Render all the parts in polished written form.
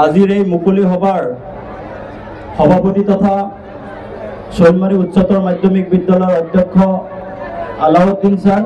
আজিৰ এই মুকলি সভাৰ সভাপতি তথা শৈলমাৰী উচ্চতৰ মাধ্যমিক বিদ্যালয়ৰ অধ্যক্ষ আলাউদ্দিন স্যাৰ,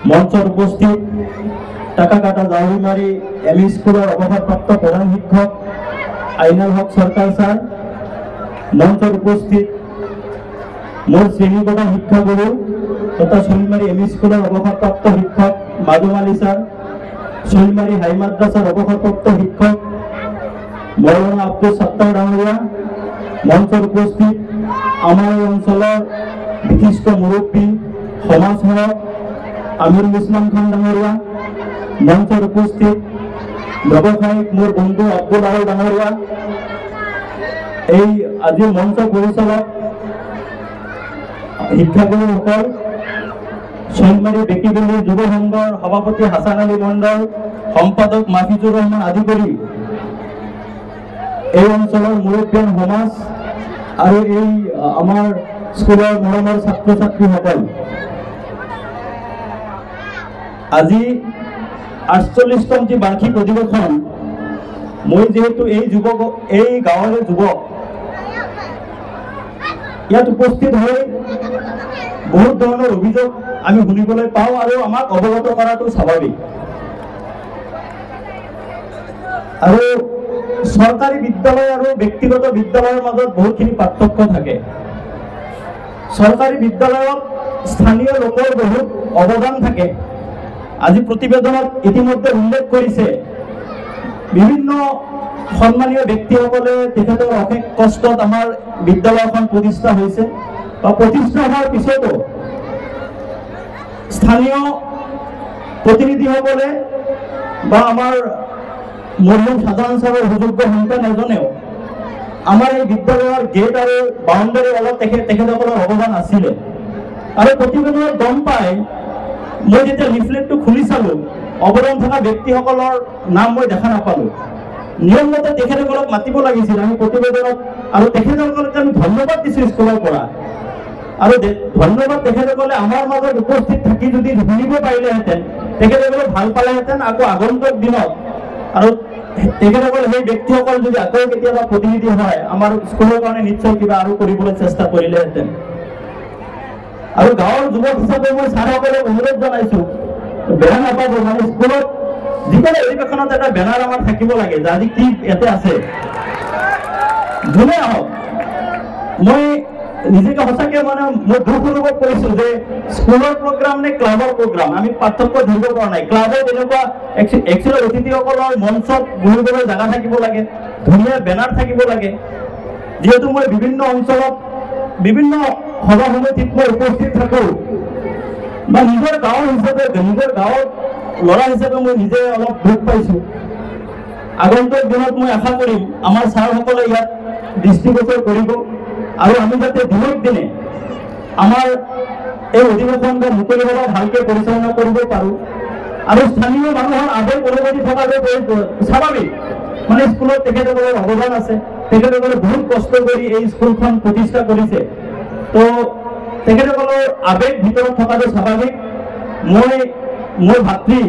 মঞ্চৰ উপস্থিত টাকাকাটা জাউৰিমাৰী এমই স্কুলৰ অৱসৰপ্ৰাপ্ত প্ৰধান শিক্ষক আইনাল হক সৰকাৰ স্যাৰ, মঞ্চৰ উপস্থিত মোৰ শ্ৰেণীকোঠা শিক্ষাগুৰু তথা শৈলমাৰী এমই স্কুলৰ অৱসৰপ্ৰাপ্ত শিক্ষক মাদুম আলী স্যাৰ, শৈলমাৰী হাই মাদ্ৰাসাৰ অবসৰপ্ৰাপ্ত শিক্ষক মৌলানা আব্দুল সত্তাৰ ডাঙৰিয়া, মঞ্চৰ উপস্থিত আমাৰ অঞ্চলৰ বিশিষ্ট মুৰব্বী সমাজসেৱক আমিৰুল ইছলাম খান ডাঙৰিয়া, মঞ্চৰ উপস্থিত ব্যৱসায়িক মোৰ বন্ধু আব্দুল আহল ডাঙৰিয়া, এই আজিৰ মঞ্চ পৰিচালক শিক্ষাগুৰুসকল, শৈলমাৰী বেকিবেলী যুৱ সংঘৰ সভাপতি হাসান আলী মণ্ডল, সম্পাদক মাফিজুৰ ৰহমান আদি কৰি এই অঞ্চলৰ মুৰব্বীয়ান সমাজ আৰু এই আমাৰ স্কুলৰ মৰমৰ ছাত্ৰ ছাত্ৰীসকল, আজি ৪৮তম যি বাৰ্ষিক অধিৱেশন, মই যিহেতু এই গাঁৱৰে যুৱক, ইয়াত উপস্থিত হৈ বহুত ধৰণৰ অভিযোগ আমি শুনিবলৈ পাওঁ আৰু আমাক অৱগত কৰাটো স্বাভাৱিক। আৰু চৰকাৰী বিদ্যালয় আৰু ব্যক্তিগত বিদ্যালয়ৰ মাজত বহুতখিনি পাৰ্থক্য থাকে। চৰকাৰী বিদ্যালয়ত স্থানীয় লোকৰ বহুত অৱদান থাকে। আজি প্ৰতিবেদনত ইতিমধ্যে উল্লেখ কৰিছে, বিভিন্ন সন্মানীয় ব্যক্তিসকলে তেখেতৰ অশেষ কষ্টত আমাৰ বিদ্যালয়খন প্ৰতিষ্ঠা হৈছে বা প্ৰতিষ্ঠা হোৱাৰ পিছতো স্থানীয় প্ৰতিনিধিসকলে বা আমাৰ মৰহুম সাধাৰণ ছাৰৰ সুযোগ্য সন্তান এজনেও আমাৰ এই বিদ্যালয়ৰ গেট আৰু বাউণ্ডাৰী অলপ তেখেতসকলৰ অৱদান আছিলে। আৰু প্ৰতিবেদনত গম পাই মই যেতিয়া লিফলেটটো খুলি চালোঁ, অৱদান থকা ব্যক্তিসকলৰ নাম মই দেখা নাপালোঁ। নিয়মমতে তেখেতসকলক মাতিব লাগিছিল আমি প্ৰতিবেদনত, আৰু তেখেতসকলক আমি ধন্যবাদ দিছোঁ স্কুলৰ পৰা। আৰু ধন্যবাদ তেখেতসকলে আমাৰ মাজত উপস্থিত থাকি যদি শুনিব পাৰিলেহেঁতেন, তেখেতসকলে ভাল পালেহেঁতেন। আকৌ আগন্তুক দিনত আৰু তেখেতসকলে সেই ব্যক্তিসকল যদি আকৌ কেতিয়াবা প্ৰতিনিধি হয়, আমাৰ স্কুলৰ কাৰণে নিশ্চয় কিবা আৰু কৰিবলৈ চেষ্টা কৰিলেহেঁতেন। আৰু গাঁৱৰ যুৱক হিচাপে মই ছাৰসকলক অনুৰোধ জনাইছোঁ, বেয়া নাপাব, মানে স্কুলত যিকোনো অধিৱেশনত এটা বেনাৰ আমাৰ থাকিব লাগে যে আজি কি ইয়াতে আছে, যোনে আহক। মই নিজকে সঁচাকৈ মানে মই দুখ অনুভৱ কৰিছোঁ যে স্কুলৰ প্ৰগ্ৰাম নে ক্লাবৰ প্ৰগ্ৰাম, আমি পাৰ্থক্য ধৰিব পৰা নাই। ক্লাবত এনেকুৱা একচুৱেলি অতিথিসকলৰ মঞ্চত বহিবলৈ জেগা থাকিব লাগে, ধুনীয়া বেনাৰ থাকিব লাগে। যিহেতু মই বিভিন্ন অঞ্চলত বিভিন্ন সভা সমিতিত মই উপস্থিত থাকোঁ, বা নিজৰ গাঁৱৰ হিচাপে নিজৰ গাঁৱত ল'ৰা হিচাপে মই নিজে অলপ দুখ পাইছোঁ। আগন্তুক দিনত মই আশা কৰিম আমাৰ ছাৰসকলে ইয়াত দৃষ্টিগোচৰ কৰিব আৰু আমি যাতে দিনক দিনে আমাৰ এই অধিৱেশন বা মুকলি সভা ভালকৈ পৰিচালনা কৰিব পাৰোঁ। আৰু স্থানীয় মানুহৰ আবেগ অনুভূতি থকাটো স্বাভাৱিক, মানে স্কুলত তেখেতসকলৰ অৱদান আছে, তেখেতসকলে বহুত কষ্ট কৰি এই স্কুলখন প্ৰতিষ্ঠা কৰিছে, তো তেখেতসকলৰ আবেগ ভিতৰত থকাটো স্বাভাৱিক। মোৰ ভাতৃ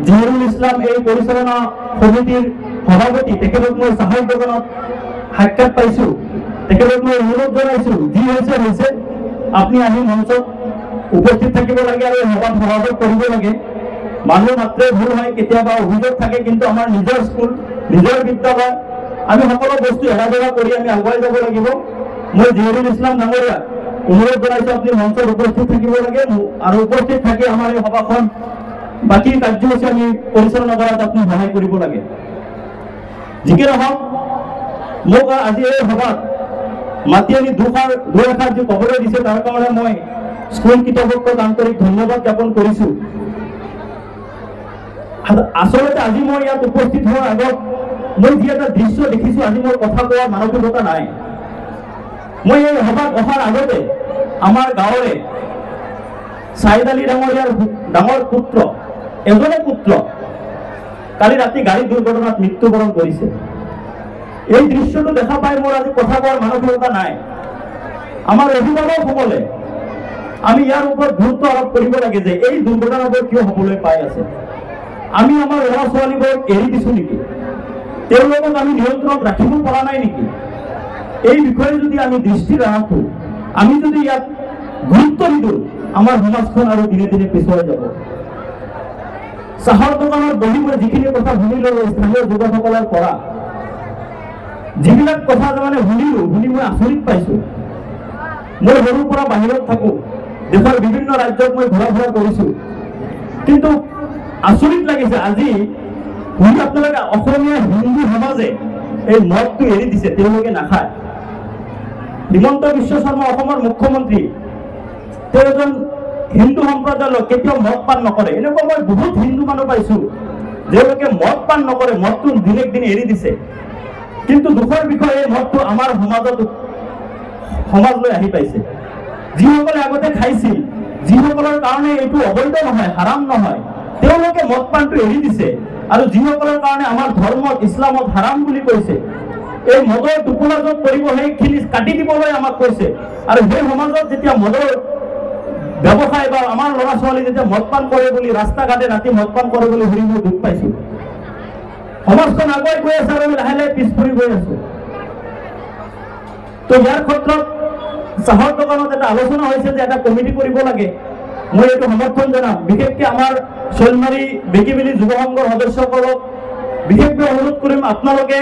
জহিৰুল ইছলাম এই পৰিচালনা সমিতিৰ সভাপতি, তেখেতক মই চাহৰ দোকানত সাক্ষাৎ পাইছোঁ, তেখেতক মই অনুৰোধ জনাইছোঁ, যি হৈছে হৈছে, আপুনি আহি মঞ্চত উপস্থিত থাকিব লাগে আৰু সভাত সহযোগ কৰিব লাগে। মানুহ মাত্ৰে ভুল হয়, কেতিয়াবা অভিযোগ থাকে, কিন্তু আমাৰ নিজৰ স্কুল, নিজৰ বিদ্যালয়, আমি সকলো বস্তু এৰা বেৰা কৰি আমি আগুৱাই যাব লাগিব। মই জহিৰুল ইছলাম ডাঙৰীয়া অনুৰোধ জনাইছোঁ, আপুনি মঞ্চত উপস্থিত থাকিব লাগে আৰু উপস্থিত থাকি আমাৰ এই সভাখন বাকী কাৰ্যসূচী আমি পৰিচালনা কৰাত আপুনি সহায় কৰিব লাগে। যিকি নহওক, মোক আজি এই সভাত মাতি আনি দুই এষাৰ যি ক'বলৈ দিছে, তাৰ কাৰণে মই স্কুল কৰ্তৃপক্ষক আন্তৰিক ধন্যবাদ জ্ঞাপন কৰিছোঁ। আচলতে আজি মই ইয়াত উপস্থিত হোৱাৰ আগত মই যি এটা দৃশ্য দেখিছোঁ, আজি মোৰ কথা কোৱাৰ মানসিকতা নাই। মই এই সভাত অহাৰ আগতে আমাৰ গাঁৱৰে ছাইদ আলী ডাঙৰীয়াৰ ডাঙৰ পুত্ৰ, এজনে পুত্ৰ কালি ৰাতি গাড়ী দুৰ্ঘটনাত মৃত্যুবৰণ কৰিছে। এই দৃশ্যটো দেখা পাই মোৰ আজি কথা কোৱাৰ মানসিকতা নাই। আমাৰ অভিভাৱকসকলে আমি ইয়াৰ ওপৰত গুৰুত্ব আৰোপ কৰিব লাগে যে এই দুৰ্ঘটনাবোৰ কিয় হ'বলৈ পাই আছে। আমি আমাৰ ল'ৰা ছোৱালীবোৰক এৰি দিছোঁ নেকি? তেওঁলোকক আমি নিয়ন্ত্ৰণত ৰাখিব পৰা নাই নেকি? এই বিষয়ে যদি আমি দৃষ্টি ৰাখো, আমি যদি ইয়াত গুৰুত্ব নিদিওঁ, আমাৰ সমাজখন আৰু দিনে দিনে পিছুৱাই যাব। চাহৰ দোকানত বহি মই যিখিনি কথা শুনিলো স্থানীয় যুৱকসকলৰ পৰা, যিবিলাক কথা তাৰমানে শুনি মই আচৰিত পাইছো। মই সৰুৰ পৰা বাহিৰত থাকো, দেশৰ বিভিন্ন ৰাজ্যত মই ঘূৰা ফুৰা কৰিছো, কিন্তু আচৰিত লাগিছে আজি শুনি আপোনালোকে অসমীয়া হিন্দু সমাজে এই মদটো এৰি দিছে, তেওঁলোকে নাখায়। হিমন্ত বিশ্ব শৰ্মা অসমৰ মুখ্যমন্ত্ৰী, তেওঁ এজন হিন্দু সম্প্ৰদায়ৰ লোক, কেতিয়াও মদ পান নকৰে। এনেকুৱা মই বহুত হিন্দু মানুহ পাইছো তেওঁলোকে মদ পান নকৰে, মদটো দিনে দিনে এৰি দিছে। কিন্তু দুখৰ বিষয়ে এই মদটো আমাৰ সমাজলৈ আহি পাইছে। যিসকলে আগতে খাইছিল, যিসকলৰ কাৰণে এইটো অবৈধ নহয়, হাৰাম নহয়, তেওঁলোকে মদ পানটো এৰি দিছে। আৰু যিসকলৰ কাৰণে আমাৰ ধৰ্মত ইছলামত হাৰাম বুলি কৈছে, এই মদৰ টোপোলা য'ত পৰিব সেইখিনি কাটি দিবলৈ আমাক কৈছে। আৰু সেই সমাজত যেতিয়া মদৰ ব্যৱসায় বা আমাৰ ল'ৰা ছোৱালী যেতিয়া মদ পান কৰে বুলি ৰাস্তা ঘাটে ৰাতি মদ পান কৰে বুলি শুনি মই দুখ পাইছো। সমাজখন আগুৱাই গৈ আছে আৰু লাহে লাহে পিছ পৰি গৈ আছো। তো ইয়াৰ ক্ষেত্ৰত চাহৰ দোকানত এটা আলোচনা হৈছে যে এটা কমিটি কৰিব লাগে। মই এইটো সমৰ্থন জনাম। বিশেষকৈ আমাৰ শৈলমাৰী বেকিবেলি যুৱ সংঘৰ সদস্যসকলক বিশেষকৈ অনুৰোধ কৰিম, আপোনালোকে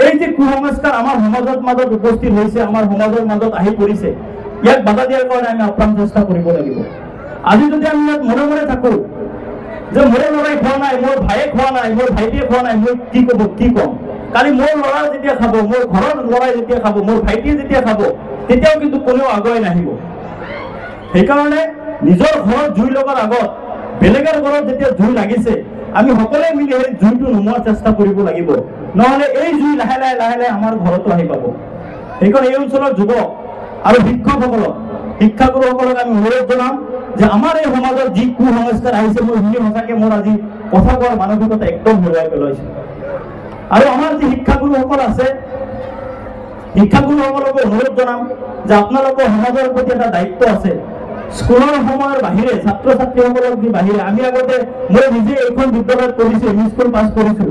এই যে কুসংস্কাৰ আমাৰ সমাজৰ মাজত উপস্থিত হৈছে, আমাৰ সমাজৰ মাজত আহি পৰিছে, ইয়াক বাধা দিয়াৰ কাৰণে আমি আপ্ৰাণ চেষ্টা কৰিব লাগিব। আজি যদি আমি ইয়াত মনে মনে থাকো যে মোৰ ল'ৰাই খোৱা নাই, মোৰ ভাইয়ে খোৱা নাই, মোৰ ভাইটিয়ে খোৱা নাই, মই কি ক'ম? কালি মোৰ ল'ৰা যেতিয়া খাব, মোৰ ঘৰৰ ল'ৰাই যেতিয়া খাব, মোৰ ভাইটিয়ে যেতিয়া খাব, তেতিয়াও কিন্তু কোনেও আগুৱাই নাহিব। সেইকাৰণে নিজৰ ঘৰত জুই লগাৰ আগত বেলেগৰ ঘৰত যেতিয়া জুই লাগিছে, আমি সকলোৱে মিলি সেই জুইটো নুমোৱাৰ চেষ্টা কৰিব লাগিব, নহ'লে এই জুই লাহে লাহে আমাৰ ঘৰতো আহি পাব। সেইকাৰণে এই অঞ্চলৰ যুৱক আৰু শিক্ষকসকলক, শিক্ষাগুৰুসকলক আমি অনুৰোধ জনাম যে আমাৰ এই সমাজত যি কুসংস্কাৰ আহিছে, মই শুনি সঁচাকৈ মোৰ আজি কথা কোৱাৰ মানসিকতা একদম হেৰুৱাই পেলাইছে। আৰু আমাৰ যি শিক্ষাগুৰুসকল আছে, শিক্ষাগুৰুসকলকো অনুৰোধ জনাম যে আপোনালোকৰ সমাজৰ প্ৰতি এটা দায়িত্ব আছে। স্কুলৰ সময়ৰ বাহিৰে ছাত্ৰ ছাত্ৰীসকলক যি বাহিৰে, আমি আগতে মই নিজে এইখন বিদ্যালয়ত পঢ়িছো, এম ই স্কুল পাছ কৰিছো,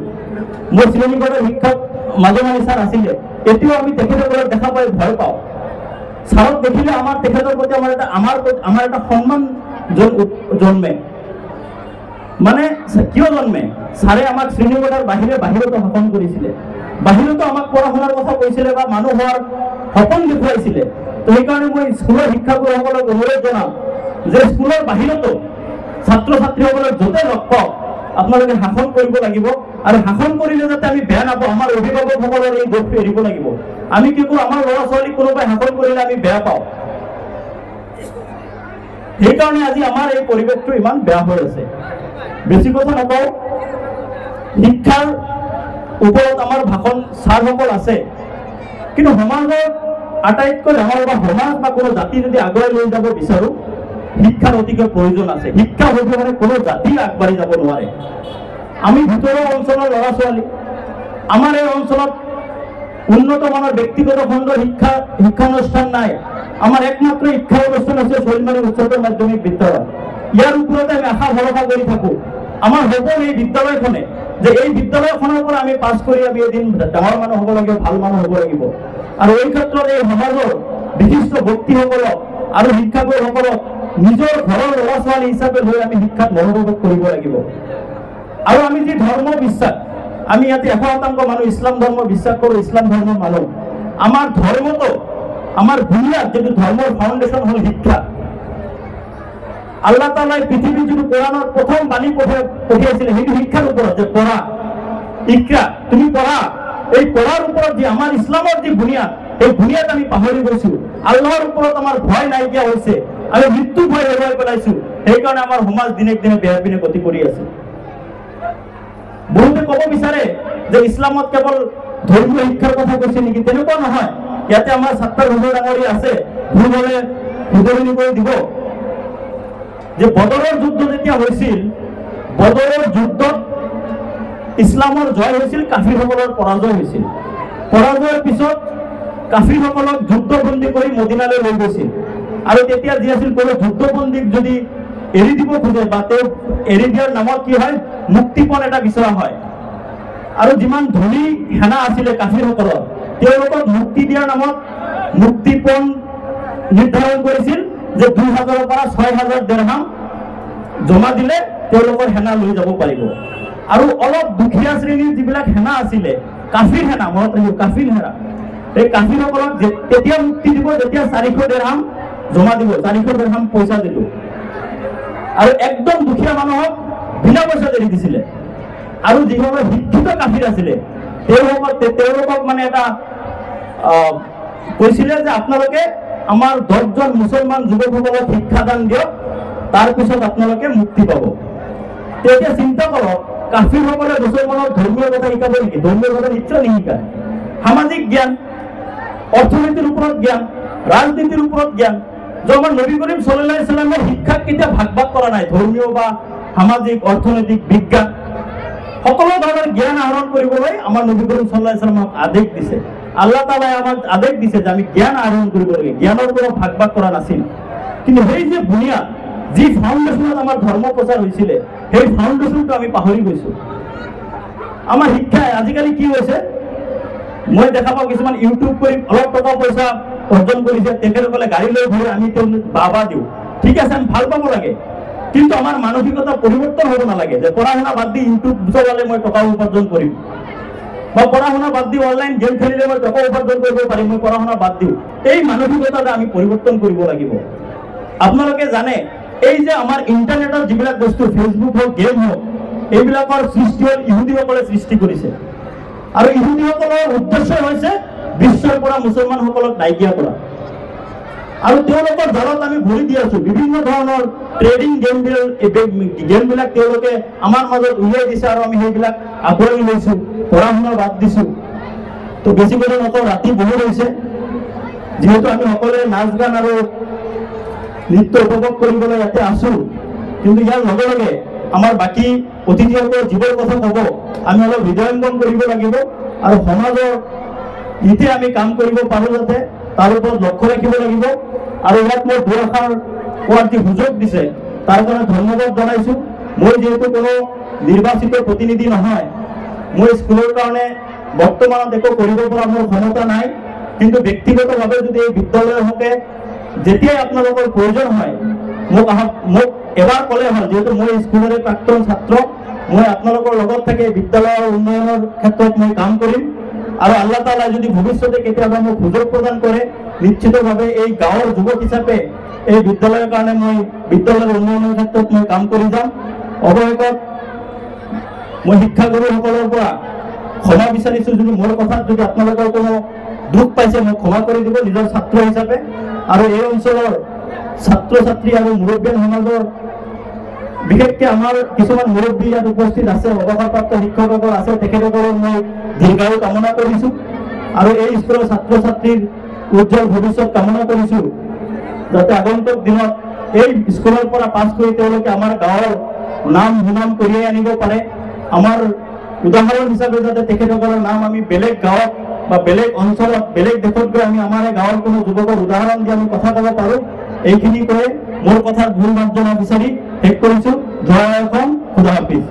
মোৰ শ্ৰেণীকোঠাৰ শিক্ষক মাজমানি ছাৰ আছিলে। এতিয়াও আমি তেখেতসকলক দেখা পাই ভয় পাওঁ। ছাৰক দেখিলে আমাৰ তেখেতৰ প্ৰতি আমাৰ এটা সন্মান জন্মে। মানে কিয় জন্মে? ছাৰে আমাক শ্ৰেণীকোঠাৰ বাহিৰতো শাসন কৰিছিলে, বাহিৰতো আমাক পঢ়া শুনাৰ কথা কৈছিলে বা মানুহ হোৱাৰ সপোন দেখুৱাইছিলে। তো সেইকাৰণে মই স্কুলৰ শিক্ষাগুৰুসকলক অনুৰোধ জনাম যে স্কুলৰ বাহিৰতো ছাত্ৰ ছাত্ৰীসকলক য'তে লগ পাওঁ আপোনালোকে শাসন কৰিব লাগিব। আৰু শাসন কৰিলে যাতে আমি বেয়া নাপাওঁ, আমাৰ অভিভাৱকসকলৰ এই দোষটো এৰিব লাগিব। আমি কি কৰোঁ, আমাৰ ল'ৰা ছোৱালীক কোনোবাই শাসন কৰিলে আমি বেয়া পাওঁ। সেইকাৰণে আজি আমাৰ এই পৰিৱেশটো ইমান বেয়া হৈ আছে। বেছি কথা নকওঁ, শিক্ষাৰ ওপৰত আমাৰ ভাষণ ছাৰসকল আছে, কিন্তু সমাজৰ আটাইতকৈ ডাঙৰ বা সমাজ বা কোনো জাতি যদি আগুৱাই লৈ যাব বিচাৰো, শিক্ষাৰ অতিকৈ প্ৰয়োজন আছে। শিক্ষা অবিহনে কোনো জাতি আগবাঢ়ি যাব নোৱাৰে। আমি ভিতৰৰ অঞ্চলৰ ল'ৰা ছোৱালী, আমাৰ এই অঞ্চলত উন্নত মানৰ ব্যক্তিগত খণ্ডৰ শিক্ষানুষ্ঠান নাই। আমাৰ একমাত্ৰ শিক্ষা অনুষ্ঠান আছে শৈলমাৰী উচ্চতৰ মাধ্যমিক বিদ্যালয়। ইয়াৰ ওপৰতে আমি আশা ভৰসা কৰি থাকো। আমাৰ সপোন এই বিদ্যালয়খনে, যে এই বিদ্যালয়খনৰ পৰা আমি পাছ কৰি আমি এদিন ডাঙৰ মানুহ হ'ব লাগিব, ভাল মানুহ হ'ব লাগিব। আৰু এই ক্ষেত্ৰত এই সমাজৰ বিশিষ্ট ব্যক্তিসকলক আৰু শিক্ষাগুৰুসকলক নিজৰ ঘৰৰ ল'ৰা ছোৱালী হিচাপে লৈ আমি শিক্ষাত মনোনিৱেশ কৰিব লাগিব। আৰু আমি যি ধৰ্ম বিশ্বাস, আমি ইয়াতে 100% মানুহ ইছলাম ধৰ্ম বিশ্বাস কৰোঁ, ইছলাম ধৰ্মৰ মানুহ। আমাৰ ধৰ্মটো, আমাৰ বুনিয়াদ যিটো ধৰ্মৰ ফাউণ্ডেশ্যন হ'ল শিক্ষা। আল্লাহ তাআলাই পৃথিৱীৰ যিটো কোৰাণৰ প্ৰথম বাণী পঠিয়াইছিলে সেইটো শিক্ষাৰ ওপৰত, যে পঢ়া, ইকৰা, তুমি পঢ়া। এই পঢ়াৰ ওপৰত যি আমাৰ ইছলামৰ যি বুনিয়াদ, এই বুনিয়াদ আমি পাহৰি গৈছো। আল্লাহৰ ওপৰত আমাৰ ভয় নাইকিয়া হৈছে, আমি মৃত্যু ভয় হেৰুৱাই পেলাইছো। সেইকাৰণে আমাৰ সমাজ দিনে দিনে বেয়া পিনে গতি কৰি আছে। বহুতে ক'ব বিচাৰে যে ইছলামত কেৱল ধৰ্মীয় শিক্ষাৰ কথা কৈছে নেকি? তেনেকুৱা নহয়। ইয়াতে আমাৰ ছাত্ৰৰ হুজুৰ ডাঙৰী আছে, ভুল হ'লে শুধৰণি কৰি দিব। যে বদৰৰ যুদ্ধ যেতিয়া হৈছিল, বদৰৰ যুদ্ধত ইছলামৰ জয় হৈছিল, কাফিৰসকলৰ পৰাজয় হৈছিল। পৰাজয়ৰ পিছত কাফিৰসকলক যুদ্ধবন্দী কৰি মদিনালৈ লৈ গৈছিল। আৰু তেতিয়া যি আছিল, কোনো যুদ্ধবন্দীক যদি এৰি দিব খোজে বা তেওঁ এৰি দিয়াৰ নামত কি হয়, মুক্তিপণ এটা বিচৰা হয়। আৰু যিমান ধনী সেনা আছিলে কাফিৰসকলৰ তেওঁলোকক মুক্তি দিয়াৰ নামত মুক্তিপণ নিৰ্ধাৰণ কৰিছিল যে 2000ৰ পৰা 6000 দিৰহাম জমা দিলে তেওঁলোকৰ সেনা লৈ যাব পাৰিব। আৰু অলপ দুখীয়া শ্ৰেণীৰ যিবিলাক সেনা আছিলে কাফিৰ সেনা, মনত ৰাখিব কাফিৰ সেনা, এই কাফিৰসকলক তেতিয়া মুক্তি দিব যেতিয়া 400 দিৰহাম জমা দিব, 400 দিৰহাম পইচা দিল। আৰু একদম দুখীয়া মানুহক বিনা পইচা এৰি দিছিলে। আৰু যিসকল শিক্ষিত কাফিৰ আছিলে তেওঁলোকক মানে এটা কৈছিলে যে আপোনালোকে আমাৰ 10 জন মুছলমান যুৱকসকলক শিক্ষাদান দিয়ক, তাৰপিছত আপোনালোকে মুক্তি পাব। তেতিয়া চিন্তা কৰক কাফিৰসকলে মুছলমানক ধৰ্মীয় কথা শিকাব নেকি? ধৰ্মীয় কথা নিশ্চয় নিশিকায়। সামাজিক জ্ঞান, অৰ্থনীতিৰ ওপৰত জ্ঞান, ৰাজনীতিৰ ওপৰত জ্ঞান, যে আমাৰ নবী কৰিম সাল্লাল্লাহু আলাইহি ওয়াসাল্লামৰ শিক্ষাক কেতিয়া ভাগ ভাগ কৰা নাই, ধৰ্মীয় বা সামাজিক, অৰ্থনৈতিক, বিজ্ঞান সকলো ধৰণৰ জ্ঞান আহৰণ কৰিবলৈ আমাৰ নবী কৰিম সাল্লাল্লাহু আলাইহি ওয়াসাল্লামক আদেশ দিছে। আল্লাহ তাআলাই আমাক আদেশ দিছে যে আমি জ্ঞান আহৰণ কৰিব লাগে, জ্ঞানৰ কোনো ভাগ ভাগ কৰা নাছিল। কিন্তু সেই যে বুনিয়াদ, যি ফাউণ্ডেশ্যনত আমাৰ ধৰ্ম প্ৰচাৰ হৈছিলে, সেই ফাউণ্ডেশ্যনটো আমি পাহৰি গৈছো। আমাৰ শিক্ষাই আজিকালি কি হৈছে, মই দেখা পাওঁ কিছুমান ইউটিউব কৰি অলপ টকা পইচা অৰ্জন কৰিছে, তেখেতসকলে গাড়ী লৈ ঘূৰে, আমি তেওঁলোক বাবা দিওঁ। ঠিক আছে, আমি ভাল পাব লাগে, কিন্তু আমাৰ মানসিকতা পৰিৱৰ্তন হ'ব নালাগে যে পঢ়া শুনা বাদ দি ইউটিউব চলালে মই টকা উপাৰ্জন কৰিম, বা পঢ়া শুনা বাদ দি অনলাইন গেম খেলিলে মই টকা উপাৰ্জন কৰিব পাৰিম, মই পঢ়া শুনা বাদ দিওঁ। এই মানসিকতাটা আমি পৰিৱৰ্তন কৰিব লাগিব। আপোনালোকে জানে এই যে আমাৰ ইণ্টাৰনেটৰ যিবিলাক বস্তু, ফেচবুক হওক, গেম হওক, এইবিলাকৰ সৃষ্টি হ'ল ইহুদীসকলে সৃষ্টি কৰিছে। আৰু ইহুদীসকলৰ উদ্দেশ্য হৈছে বিশ্বৰ পৰা মুছলমানসকলক নাইকিয়া কৰা। আৰু তেওঁলোকৰ জালত আমি ভৰি দি আছো। বিভিন্ন ধৰণৰ ট্ৰেডিং গেমবিলাক তেওঁলোকে আমাৰ মাজত উলিয়াই দিছে আৰু আমি সেইবিলাক আঁকোৱালি লৈছো, পঢ়া শুনা বাদ দিছো। তো বেছি কথা নকওঁ, ৰাতি বহুত হৈছে, যিহেতু আমি সকলোৱে নাচ গান আৰু নৃত্য উপভোগ কৰিবলৈ ইয়াতে আছো, কিন্তু ইয়াৰ লগে লগে আমাৰ বাকী অতিথিসকলৰ জীৱৰ কথা ক'ব, আমি অলপ হৃদয়ংগম কৰিব লাগিব আৰু সমাজৰ হিতে আমি কাম কৰিব পাৰোঁ যাতে তাৰ ওপৰত লক্ষ্য ৰাখিব লাগিব। আৰু ইয়াত মই দুআষাৰ কোৱাৰ যি সুযোগ দিছে তাৰ কাৰণে ধন্যবাদ জনাইছো। মই যিহেতু কোনো নিৰ্বাচিত প্ৰতিনিধি নহয়, মই স্কুলৰ কাৰণে বৰ্তমানত একো কৰিব পৰা মোৰ ক্ষমতা নাই, কিন্তু ব্যক্তিগতভাৱে যদি এই বিদ্যালয়ৰ হকে যেতিয়াই আপোনালোকৰ প্ৰয়োজন হয় মোক এবাৰ ক'লে হয়, যিহেতু মই স্কুলৰে প্ৰাক্তন ছাত্ৰ, মই আপোনালোকৰ লগত থাকি বিদ্যালয়ৰ উন্নয়নৰ ক্ষেত্ৰত মই কাম কৰিম। আৰু আল্লাহ তাআলাই যদি ভৱিষ্যতে কেতিয়াবা মোক সুযোগ প্ৰদান কৰে, নিশ্চিতভাৱে এই গাঁৱৰ যুৱক হিচাপে এই বিদ্যালয়ৰ কাৰণে মই বিদ্যালয়ৰ উন্নয়নৰ ক্ষেত্ৰত মই কাম কৰি যাম। অৱশেষত মই শিক্ষাগুৰুসকলৰ পৰা ক্ষমা বিচাৰিছোঁ, যদি মোৰ কথাত যদি আপোনালোকৰ কোনো দুখ পাইছে মোক ক্ষমা কৰি দিব নিজৰ ছাত্ৰ হিচাপে। আৰু এই অঞ্চলৰ ছাত্ৰ ছাত্ৰী আৰু মুৰব্বী সমাজৰ, বিশেষকৈ আমাৰ কিছুমান মুৰব্বী ইয়াত উপস্থিত আছে, অৱসৰপ্ৰাপ্ত শিক্ষকসকল আছে, তেখেতসকলক মই দীৰ্ঘায়ু কামনা কৰিছোঁ আৰু এই স্কুলৰ ছাত্ৰ ছাত্ৰীৰ উজ্জ্বল ভৱিষ্যত কামনা কৰিছোঁ, যাতে আগন্তুক দিনত এই স্কুলৰ পৰা পাছ কৰি তেওঁলোকে আমাৰ গাঁৱৰ নাম সুনাম কঢ়িয়াই আনিব পাৰে। আমাৰ উদাহৰণ হিচাপে যাতে তেখেতসকলৰ নাম আমি বেলেগ গাঁৱত বা বেলেগ অঞ্চলত, বেলেগ দেশত গৈ আমি আমাৰ গাঁৱৰ কোনো যুৱকৰ উদাহৰণ দি আমি কথা ক'ব পাৰোঁ। এইখিনি কৈ মোৰ কথাত ভুল মাৰ্জনা বিচাৰি শেষ কৰিছোঁ। জয় অসম, খুদা হাফিজ।